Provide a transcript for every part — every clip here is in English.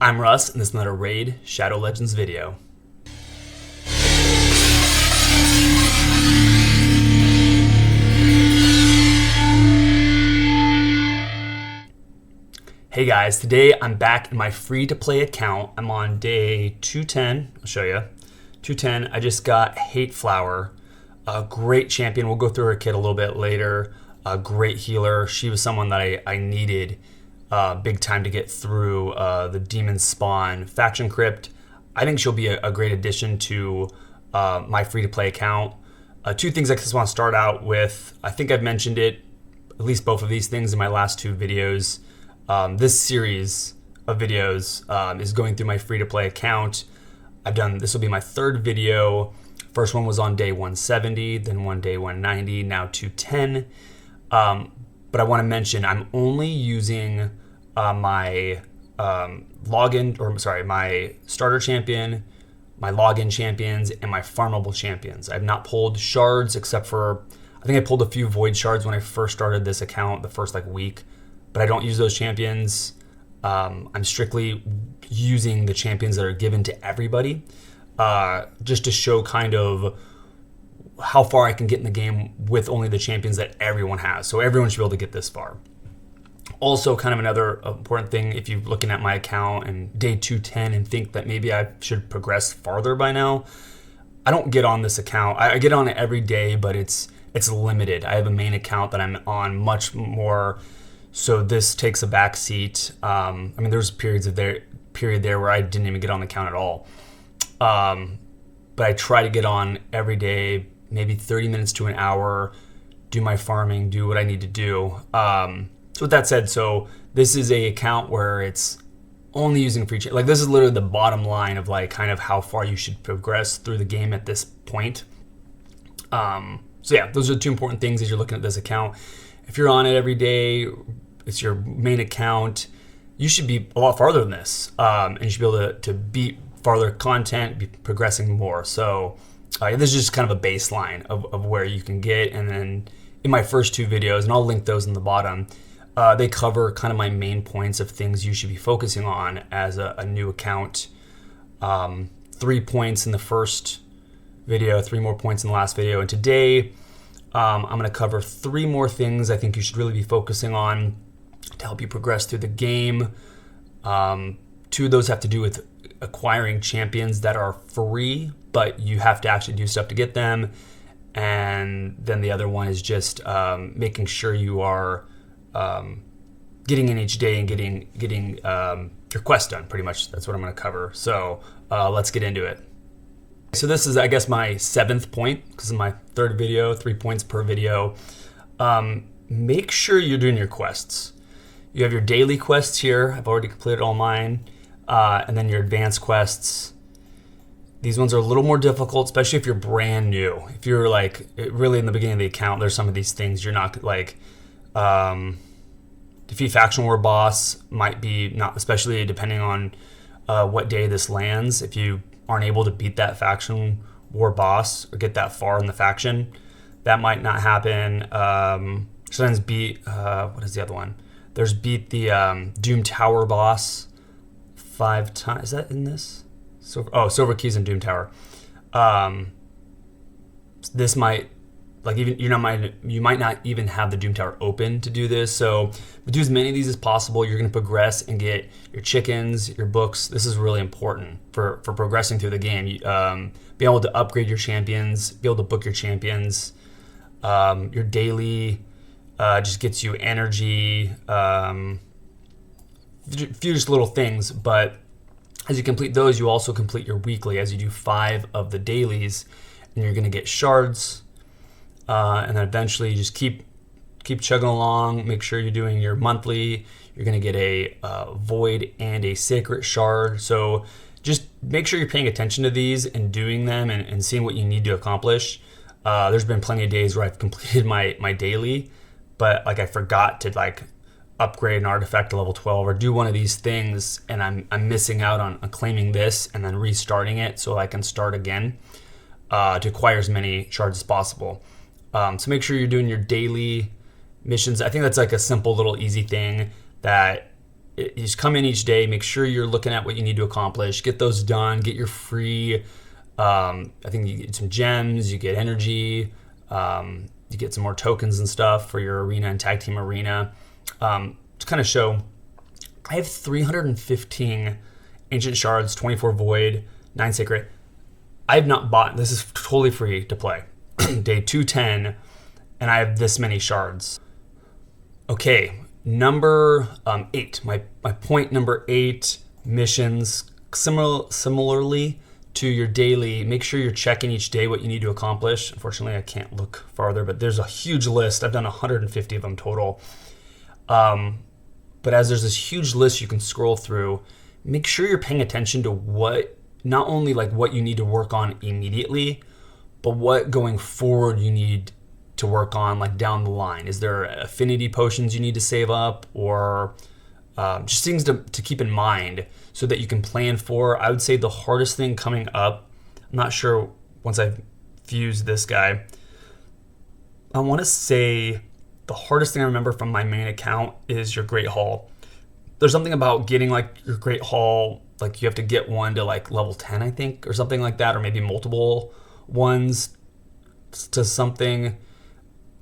I'm Russ, and this is another Raid Shadow Legends video. Hey guys, today I'm back in my free-to-play account. I'm on day 210. I'll show you. 210. I just got Hate Flower, a great champion. We'll go through her kit a little bit later. A great healer. She was someone that I needed big time to get through the Demon Spawn faction crypt. I think she'll be a great addition to my free-to-play account. Two things I just want to start out with. I think I've mentioned it, at least both of these things in my last two videos. This series of videos is going through my free-to-play account. This will be my third video. First one was on day 170, then one day 190, now 210. But I want to mention I'm only using my my starter champion, my login champions, and my farmable champions. I've not pulled shards except for, I think I pulled a few void shards when I first started this account, the first week. But I don't use those champions. I'm strictly using the champions that are given to everybody, just to show kind of how far I can get in the game with only the champions that everyone has. So everyone should be able to get this far. Also, kind of another important thing, if you're looking at my account and day 210 and think that maybe I should progress farther by now, I don't get on this account. I get on it every day, but it's limited. I have a main account that I'm on much more. So this takes a back seat. There's periods there where I didn't even get on the account at all. But I try to get on every day, maybe 30 minutes to an hour, do my farming, do what I need to do. So with that said, so this is a account where it's only using free chat. This is literally the bottom line of kind of how far you should progress through the game at this point. So yeah, those are the two important things as you're looking at this account. If you're on it every day, it's your main account, you should be a lot farther than this. And you should be able to beat farther content, be progressing more. So this is just kind of a baseline of where you can get. And then in my first two videos, and I'll link those in the bottom, they cover kind of my main points of things you should be focusing on as a new account. 3 points in the first video, 3 more points in the last video. And today, I'm going to cover 3 more things I think you should really be focusing on to help you progress through the game. 2 of those have to do with acquiring champions that are free, but you have to actually do stuff to get them. And then the other one is just making sure you are getting in each day and getting your quest done. Pretty much that's what I'm going to cover. So let's get into it. So this is, I guess, my 7th point, because in my 3rd video, 3 points per video. Make sure you're doing your quests. You have your daily quests here. I've already completed all mine. And then your advanced quests. These ones are a little more difficult, especially if you're brand new. If you're really in the beginning of the account, there's some of these things you're not defeat faction war boss might be not, especially depending on what day this lands. If you aren't able to beat that faction war boss or get that far in the faction, that might not happen. Sometimes beat, what is the other one? There's beat the Doom Tower boss 5 times. Is that in this? Silver Keys and Doom Tower. This might, you might not even have the Doom Tower open to do this. So do as many of these as possible. You're going to progress and get your chickens, your books. This is really important for progressing through the game. Be able to upgrade your champions, be able to book your champions. Your daily just gets you energy, few just little things. But as you complete those, you also complete your weekly as you do 5 of the dailies, and you're going to get shards. And then eventually you just keep chugging along. Make sure you're doing your monthly. You're going to get a void and a sacred shard. So just make sure you're paying attention to these and doing them and seeing what you need to accomplish. There's been plenty of days where I've completed my daily, but I forgot to upgrade an artifact to level 12 or do one of these things, and I'm missing out on claiming this and then restarting it so I can start again to acquire as many shards as possible. So make sure you're doing your daily missions. I think that's a simple little easy thing that you just come in each day, make sure you're looking at what you need to accomplish, get those done, get your free, I think you get some gems, you get energy, you get some more tokens and stuff for your arena and tag team arena. To kind of show, I have 315 ancient shards, 24 void, 9 sacred. I have not bought, this is totally free to play. Day 210, and I have this many shards. Okay, number 8. My point number 8, missions. Similarly to your daily, make sure you're checking each day what you need to accomplish. Unfortunately, I can't look farther, but there's a huge list. I've done 150 of them total. But as there's this huge list you can scroll through, make sure you're paying attention to what, not only like what you need to work on immediately, but what going forward you need to work on like down the line. Is there affinity potions you need to save up, or just things to keep in mind so that you can plan for? I would say the hardest thing coming up, I'm not sure once I've fused this guy, I want to say the hardest thing I remember from my main account is your Great Hall. There's something about getting like your Great Hall, like you have to get one to like level 10, I think, or something like that, or maybe multiple ones to something.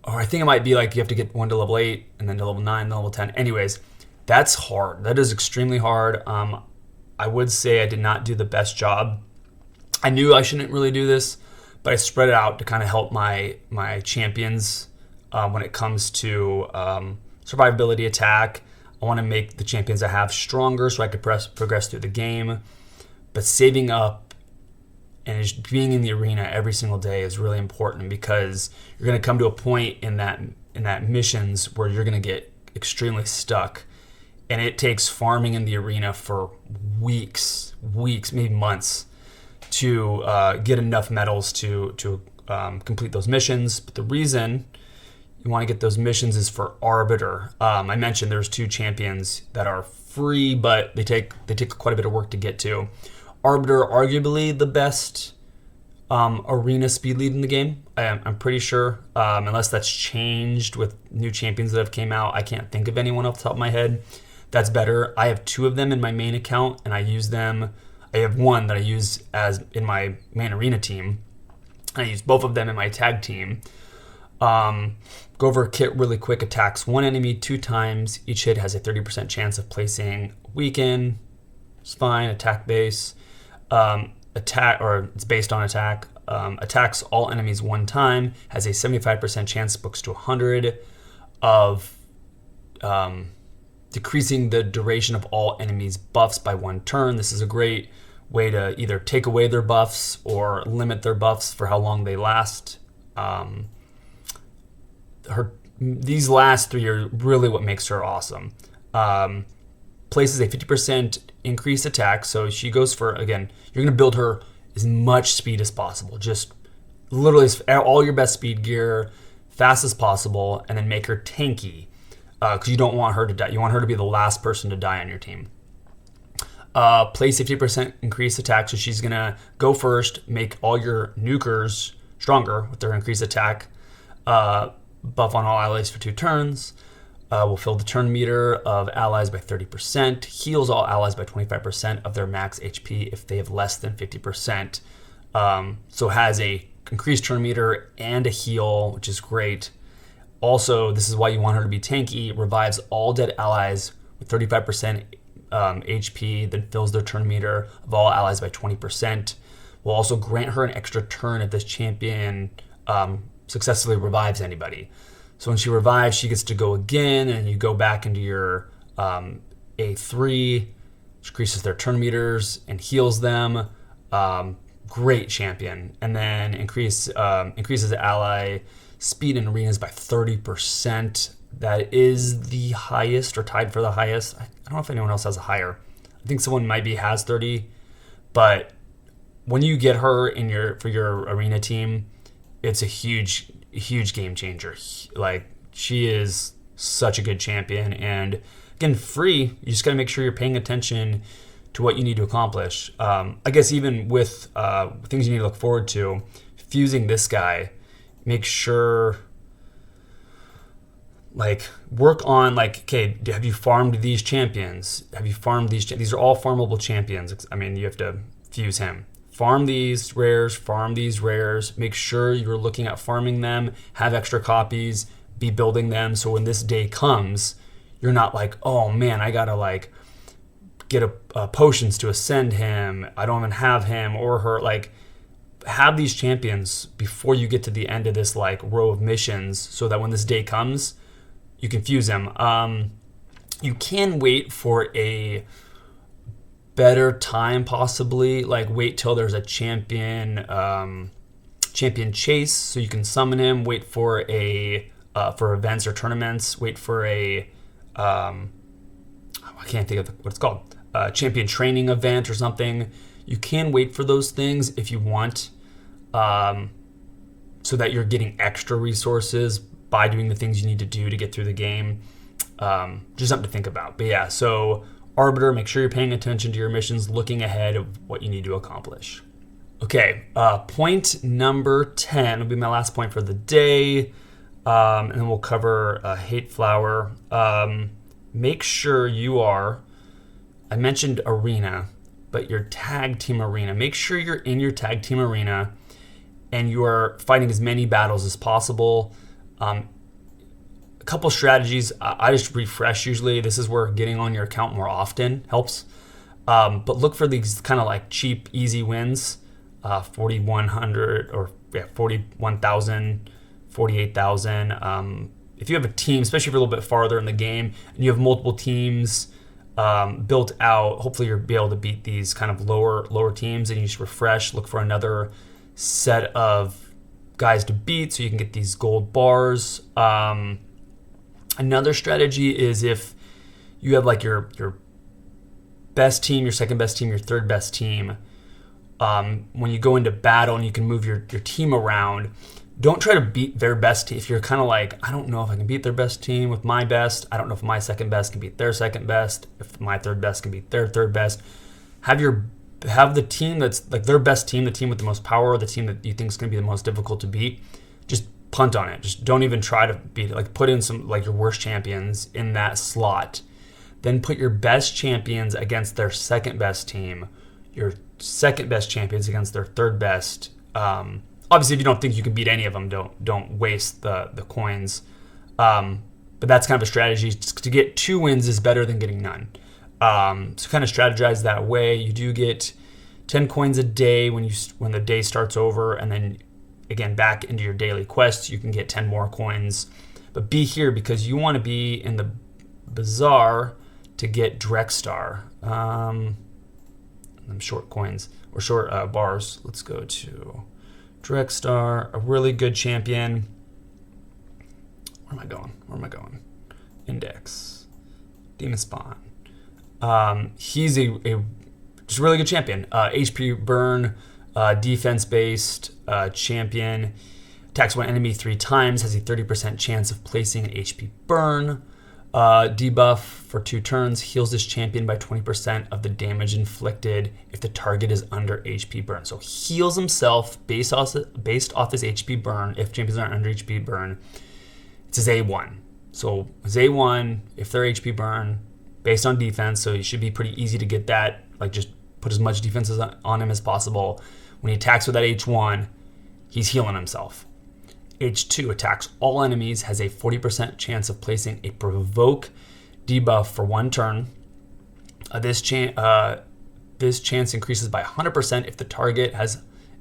Or I think it might be like you have to get one to level 8 and then to level 9, then level 10. Anyways, that's hard. That is extremely hard. I would say I did not do the best job. I knew I shouldn't really do this, but I spread it out to kind of help my champions when it comes to survivability, attack. I want to make the champions I have stronger so I could progress through the game. But saving up and just being in the arena every single day is really important, because you're going to come to a point in that missions where you're going to get extremely stuck, and it takes farming in the arena for weeks, maybe months to get enough medals to complete those missions. But the reason you want to get those missions is for Arbiter. I mentioned there's 2 champions that are free, but they take quite a bit of work to get to. Arbiter, arguably the best arena speed lead in the game. I'm pretty sure, unless that's changed with new champions that have came out. I can't think of anyone off the top of my head that's better. I have 2 of them in my main account, and I use them. I have one that I use as in my main arena team. I use both of them in my tag team. Go over a kit really quick. Attacks one enemy 2 times. Each hit has a 30% chance of placing weaken. It's fine. Attack base. Attack, or it's based on attack. Attacks all enemies 1 time. Has a 75% chance, books to 100, of decreasing the duration of all enemies' buffs by 1 turn. This is a great way to either take away their buffs or limit their buffs for how long they last. These last 3 are really what makes her awesome. Places a 50% increased attack, so she goes for, again, you're going to build her as much speed as possible. Just literally all your best speed gear, fast as possible, and then make her tanky, because you don't want her to die. You want her to be the last person to die on your team. Place a 50% increased attack, so she's going to go first, make all your nukers stronger with their increased attack. Buff on all allies for 2 turns. Will fill the turn meter of allies by 30%. Heals all allies by 25% of their max HP if they have less than 50%. So has a increased turn meter and a heal, which is great. Also, this is why you want her to be tanky. Revives all dead allies with 35% HP, then fills their turn meter of all allies by 20%. Will also grant her an extra turn if this champion successfully revives anybody. So when she revives, she gets to go again, and you go back into your A3, which increases their turn meters and heals them. Great champion. And then increases the ally speed in arenas by 30%. That is the highest, or tied for the highest. I don't know if anyone else has a higher. I think someone has 30, but when you get her for your arena team, it's a huge game changer. Like, she is such a good champion, and again, free. You just got to make sure you're paying attention to what you need to accomplish. I guess even with things you need to look forward to, fusing this guy, make sure, like work on like, okay, have you farmed these champions? Have you farmed these? These are all farmable champions. I mean, you have to fuse him. Farm these rares. Make sure you're looking at farming them. Have extra copies. Be building them. So when this day comes, you're not like, oh man, I gotta like get a potions to ascend him. I don't even have him or her. Like, have these champions before you get to the end of this like row of missions, so that when this day comes, you can fuse them. You can wait for a better time, possibly. Like, wait till there's a champion chase, so you can summon him. Wait for for events or tournaments. Wait for I can't think of what it's called. Champion training event or something. You can wait for those things if you want, so that you're getting extra resources by doing the things you need to do to get through the game. Just something to think about. But yeah, so Arbiter, make sure you're paying attention to your missions, looking ahead of what you need to accomplish. Okay, point number 10 will be my last point for the day, and then we'll cover Hate Flower. Make sure you are, I mentioned arena, but your tag team arena. Make sure you're in your tag team arena and you are fighting as many battles as possible. A couple strategies. I just refresh usually. This is where getting on your account more often helps. But look for these kind of like cheap, easy wins. 4,100 or 41,000, 48,000. If you have a team, especially if you're a little bit farther in the game and you have multiple teams built out, hopefully you'll be able to beat these kind of lower teams, and you just refresh, look for another set of guys to beat so you can get these gold bars. Another strategy is if you have like your best team, your second best team, your third best team, when you go into battle and you can move your team around, don't try to beat their best team. If you're kind of like, I don't know if I can beat their best team with my best. I don't know if my second best can beat their second best. If my third best can beat their third best. Have the team that's like their best team, the team with the most power, the team that you think is going to be the most difficult to beat. Just punt on it. Just don't even try to beat it. Like, put in some like your worst champions in that slot. Then put your best champions against their second best team. Your second best champions against their third best. Obviously, if you don't think you can beat any of them, don't waste the coins. But that's kind of a strategy. To get 2 wins is better than getting none. So kind of strategize that way. You do get 10 coins a day when the day starts over, and then again back into your daily quests, you can get 10 more coins. But be here because you want to be in the bazaar to get Drexstar. Them short coins or short bars. Let's go to Drexstar, a really good champion. Where am I going? Index. Demon Spawn. He's a just a really good champion. HP burn, defense-based champion. Attacks one enemy 3 times, has a 30% chance of placing an HP burn. Debuff for 2 turns, heals this champion by 20% of the damage inflicted if the target is under HP burn. So heals himself based off his HP burn. If champions aren't under HP burn, it's his A1. So his A1, if they're HP burn, based on defense, so it should be pretty easy to get that. Like, just put as much defense on him as possible. When he attacks with that H1, he's healing himself. H2 attacks all enemies, has a 40% chance of placing a provoke debuff for 1 turn. This chance increases by 100% if the target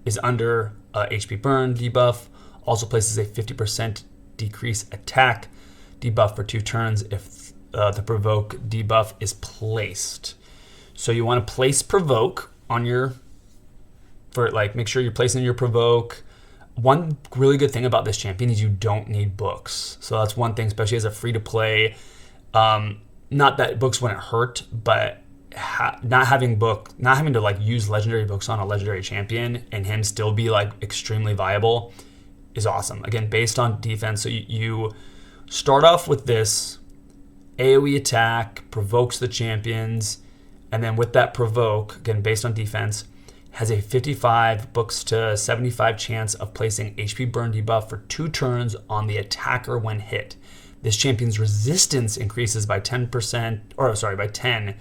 is under HP burn debuff. Also places a 50% decrease attack debuff for 2 turns if the provoke debuff is placed. So you want to place provoke on make sure you're placing your provoke. One really good thing about this champion is you don't need books. So that's one thing, especially as a free-to-play. Not that books wouldn't hurt, but not having to like use legendary books on a legendary champion and him still be like extremely viable is awesome. Again, based on defense. So you start off with this AoE attack, provokes the champions, and then with that provoke, again, based on defense, has a 55 books to 75 chance of placing HP burn debuff for 2 turns on the attacker when hit. This champion's resistance increases by 10%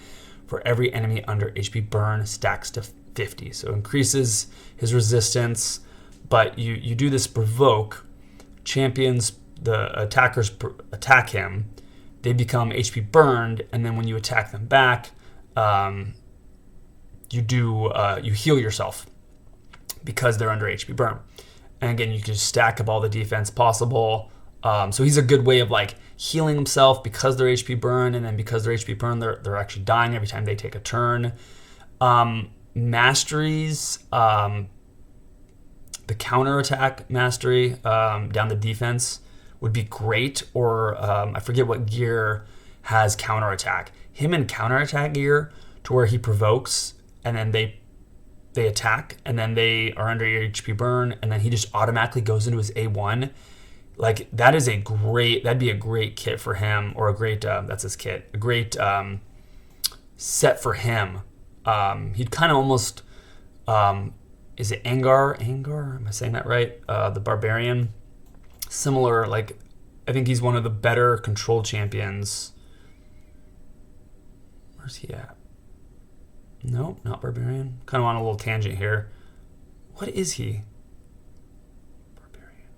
for every enemy under HP burn stacks to 50. So increases his resistance, but you do this provoke. Champions, the attackers attack him. They become HP burned, and then when you attack them back, you heal yourself because they're under HP burn. And again, you can just stack up all the defense possible. So he's a good way of like healing himself because they're HP burn, and then because they're HP burn, they're actually dying every time they take a turn. Masteries, the counterattack mastery down the defense would be great, or I forget what gear has counterattack. Him in counterattack gear to where he provokes and then they attack and then they are under your HP burn and then he just automatically goes into his A1. Like that'd be a great kit for him, or a great, that's his kit, a great set for him. He'd kind of almost, is it Angar? Am I saying that right? The Barbarian. Similar, like, I think he's one of the better control champions. Where's he at? Nope, not Barbarian. Kind of on a little tangent here. What is he? Barbarian,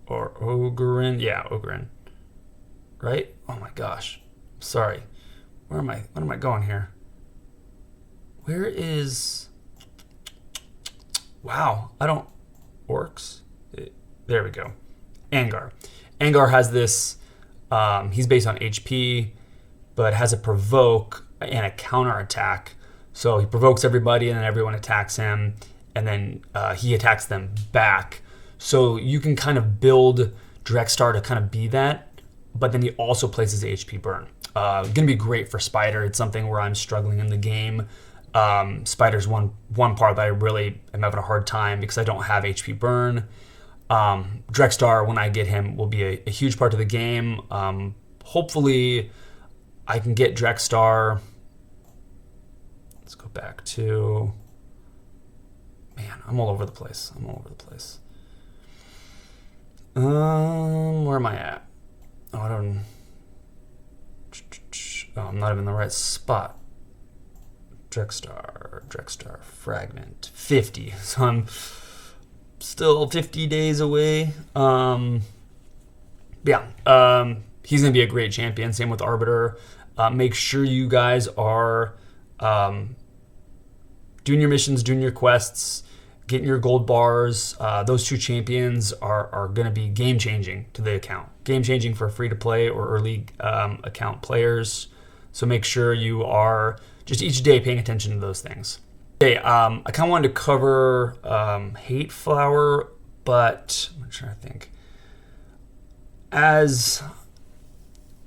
or Ogryn? Yeah, Ogryn. Right? Oh my gosh. Sorry. What am I going here? Where is... Wow, Orcs? There we go. Angar. Angar has this, he's based on HP, but has a provoke and a counterattack. So he provokes everybody and then everyone attacks him, and then he attacks them back. So you can kind of build Drexstar to kind of be that, but then he also places HP burn. Gonna be great for Spider. It's something where I'm struggling in the game. Spider's one part that I really am having a hard time because I don't have HP burn. Drexstar, when I get him, will be a huge part of the game. Hopefully I can get Drexstar. Let's go back to, man, I'm all over the place. Where am I at? I'm not even in the right spot. Drexstar fragment 50. So I'm still 50 days away. He's gonna be a great champion. Same with Arbiter. Make sure you guys are doing your missions, doing your quests, getting your gold bars. Those two champions are gonna be game changing to the account. Game changing for free to play or early account players. So make sure you are just each day paying attention to those things. Okay, I kind of wanted to cover Hate Flower, but I'm trying to think. As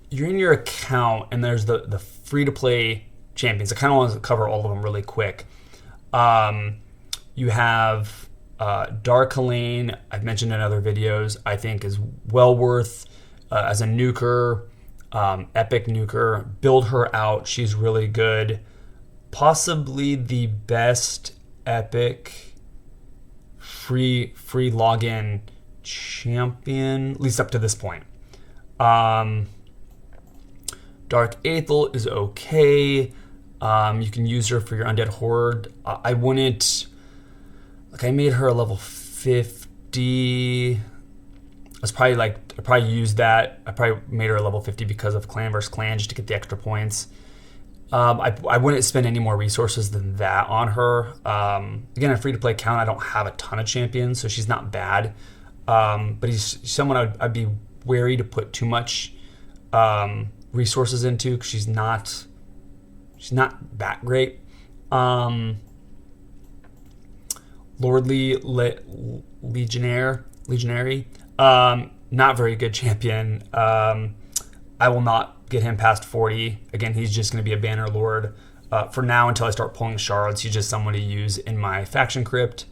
you're in your account and there's the free-to-play champions, I kind of want to cover all of them really quick. You have Dark Helene, I've mentioned in other videos, I think is well worth as a nuker, epic nuker. Build her out, she's really good. Possibly the best epic free login champion, at least up to this point. Dark Aethel is okay. You can use her for your Undead Horde. I wouldn't, like, I made her a level 50. I probably used that. I probably made her a level 50 because of Clan vs. Clan, just to get the extra points. I wouldn't spend any more resources than that on her. Again, a free-to-play account, I don't have a ton of champions, so she's not bad. But he's someone I'd be wary to put too much resources into because she's not that great. Lordly Legionary, not very good champion. I will not get him past 40. Again, he's just going to be a banner lord for now until I start pulling shards. He's just someone to use in my faction crypt.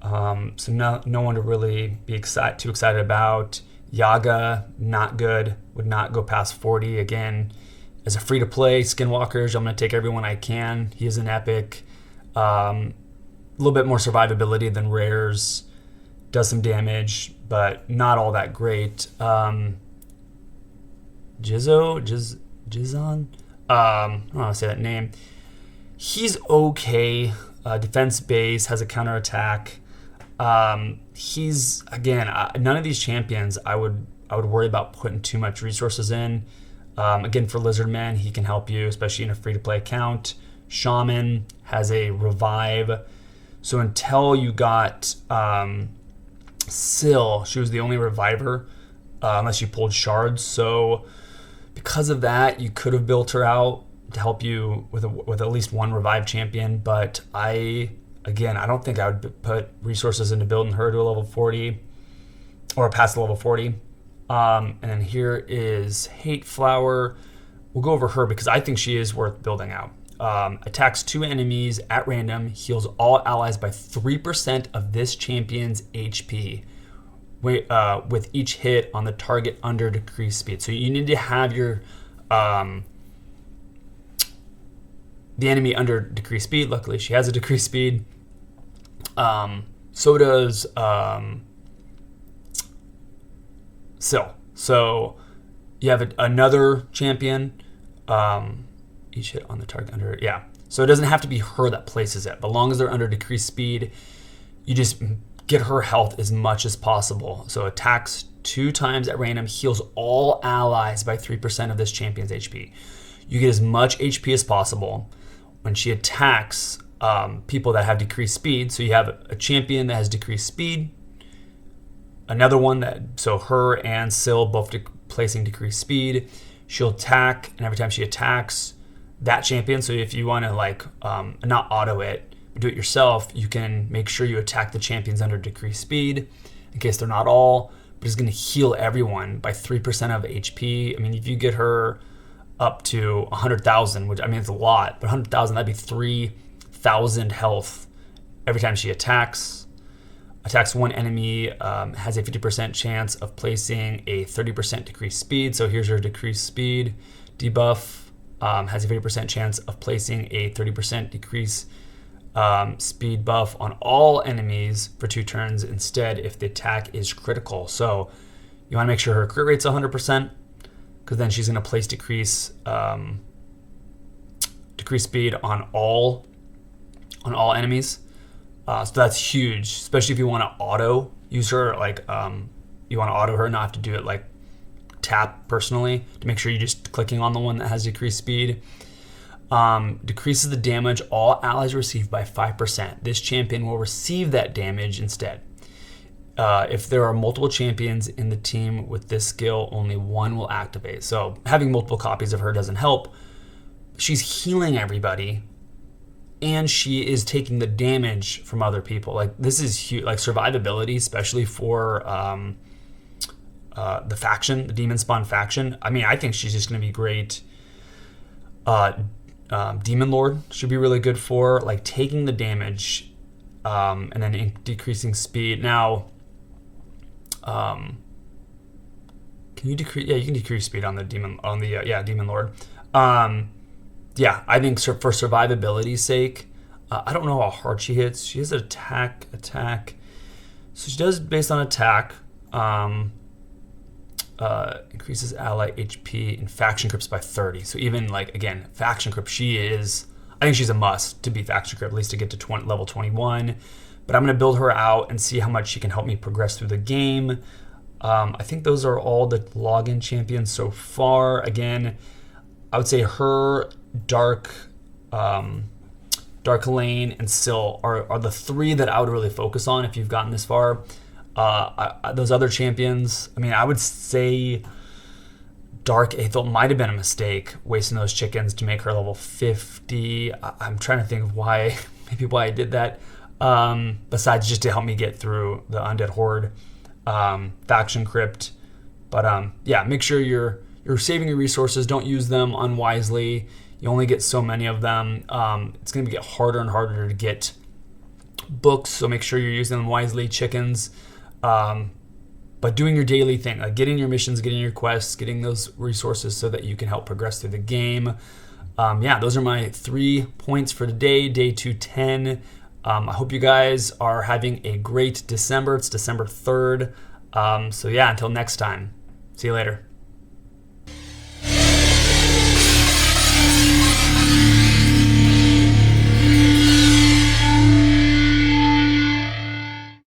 So no one to really be too excited about. Yaga, not good. Would not go past 40. Again, as a free-to-play Skinwalkers, I'm going to take everyone I can. He is an epic. A little bit more survivability than rares. Does some damage, but not all that great. Jizon. I don't know how to say that name. He's okay. Defense base, has a counterattack. He's again none of these champions I would worry about putting too much resources in. Again, for Lizardman, he can help you, especially in a free-to-play account. Shaman has a revive. So until you got Syl, she was the only reviver, unless you pulled shards. So because of that, you could have built her out to help you with at least one revive champion. But I don't think I would put resources into building her to a level 40 or past the level 40. And then here is Hate Flower. We'll go over her because I think she is worth building out. Attacks 2 enemies at random, heals all allies by 3% of this champion's HP with each hit on the target under decreased speed. So you need to have your the enemy under decreased speed. Luckily, she has a decreased speed. So does Syl. So you have another champion. Each hit on the target under, So it doesn't have to be her that places it. But as long as they're under decreased speed, you just get her health as much as possible. So attacks 2 times at random, heals all allies by 3% of this champion's HP. You get as much HP as possible. When she attacks people that have decreased speed, so you have a champion that has decreased speed, another one so her and Syl both placing decreased speed, she'll attack, and every time she attacks that champion, so if you want to not auto it, do it yourself, you can make sure you attack the champions under decreased speed in case they're not all, but it's going to heal everyone by 3% of HP. I mean, if you get her up to 100,000, which I mean it's a lot, but 100,000, that'd be 3,000 health every time she attacks. Attacks 1 enemy, has a 50% chance of placing a 30% decreased speed. So here's her decreased speed debuff. Has a 50% chance of placing a 30% decrease speed buff on all enemies for 2 turns instead if the attack is critical. So you want to make sure her crit rate's 100%, because then she's going to place decrease speed on all enemies. So that's huge, especially if you want to auto use her, you want to auto her, not have to do it tap personally, to make sure you're just clicking on the one that has decreased speed. Decreases the damage all allies receive by 5%. This champion will receive that damage instead. If there are multiple champions in the team with this skill, only one will activate. So having multiple copies of her doesn't help. She's healing everybody, and she is taking the damage from other people. This is huge, survivability, especially for the faction, the Demon Spawn faction. I mean, I think she's just going to be great. Demon Lord should be really good for taking the damage and then decreasing speed. Now, can you decrease? Yeah, you can decrease speed on the Demon Lord. I think for survivability's sake, I don't know how hard she hits. She has an attack. So she does based on attack. Increases ally HP and faction crypts by 30. So even again, faction crypt, I think she's a must to be faction crypt, at least to get to level 21. But I'm going to build her out and see how much she can help me progress through the game. I think those are all the login champions so far. Again, I would say her, Dark Lane, and Syl are the 3 that I would really focus on if you've gotten this far. Those other champions, I mean, I would say Dark Aethel might have been a mistake, wasting those chickens to make her level 50. I'm trying to think of why I did that, besides just to help me get through the Undead Horde faction crypt. But make sure you're saving your resources. Don't use them unwisely. You only get so many of them. It's going to get harder and harder to get books, so make sure you're using them wisely, chickens. But doing your daily thing, getting your missions, getting your quests, getting those resources so that you can help progress through the game. Those are my 3 points for today, day 210. I hope you guys are having a great December. It's December 3rd. Until next time. See you later.